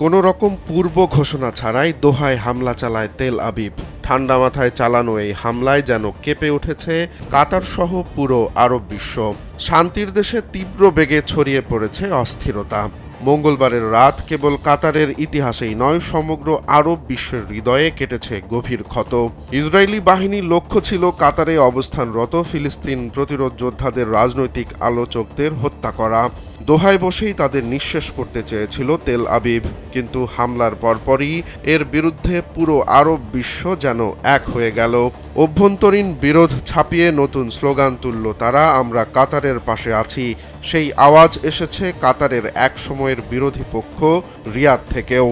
কোনো রকম পূর্ব ঘোষণা ছাড়াই দোহায় হামলা চালায় তেল আবিব। ঠান্ডা মাথায় চালানো এই হামলায় যেন কেঁপে উঠেছে কাতার সহ পুরো আরব বিশ্ব। শান্তির দেশে তীব্র বেগে ছড়িয়ে পড়েছে অস্থিরতা। মঙ্গলবারের রাত কেবল কাতারের ইতিহাসেই নয়, সমগ্র আরব বিশ্বের হৃদয়ে কেটেছে গভীর ক্ষত। ইসরায়েলি বাহিনীর লক্ষ্য ছিল কাতারে অবস্থানরত ফিলিস্তিন প্রতিরোধ যোদ্ধাদের রাজনৈতিক আলোচকদের হত্যা করা। দোহায় বসেই তাদের নিঃশেষ করতে চেয়েছিল তেল আবিব, কিন্তু হামলার পরপরই এর বিরুদ্ধে পুরো আরব বিশ্ব যেন এক হয়ে গেল। অভ্যন্তরীণ বিরোধ ছাপিয়ে নতুন স্লোগান তুলল তারা, আমরা কাতারের পাশে আছি। সেই আওয়াজ এসেছে কাতারের এক সময়ের বিরোধী পক্ষ রিয়াদ থেকেও।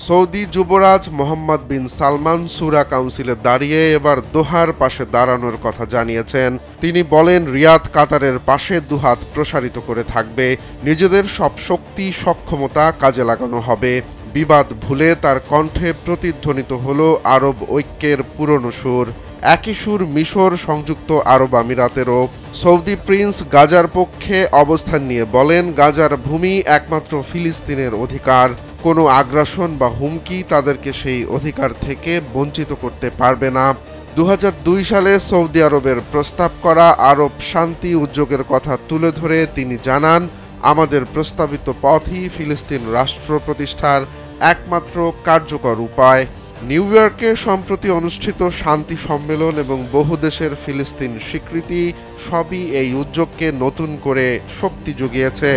সৌদি যুবরাজ মোহাম্মদ বিন সালমান শূরা কাউন্সিলে দাঁড়িয়ে এবার দোহার পাশে দাঁড়ানোর কথা জানিয়েছেন। তিনি বলেন, রিয়াদ কাতারের পাশে দুহাত প্রসারিত করে থাকবে। নিজেদের সব শক্তি সক্ষমতা কাজে লাগানো হবে। বিবাদ ভুলে তার কণ্ঠে প্রতিধ্বনিত হল আরব ঐক্যের পুরনো সুর। একই সুর মিশর, সংযুক্ত আরব আমিরাতেরও। সৌদি প্রিন্স গাজার পক্ষে অবস্থান নিয়ে বলেন, গাজার ভূমি একমাত্র ফিলিস্তিনের অধিকার। কোনো আগ্রাসন বা হুমকি তাদেরকে সেই অধিকার থেকে বঞ্চিত করতে পারবে না। 2002 সালে সৌদি আরবের প্রস্তাব করা আরব শান্তি উদ্যোগের কথা তুলে ধরে তিনি জানান, আমাদের প্রস্তাবিত পথই ফিলিস্তিন রাষ্ট্র প্রতিষ্ঠার একমাত্র কার্যকর উপায়। নিউ ইয়র্কে সম্প্রতি অনুষ্ঠিত শান্তি সম্মেলন এবং বহু দেশের ফিলিস্তিন স্বীকৃতি সবই এই উদ্যোগকে নতুন করে শক্তি জুগিয়েছে।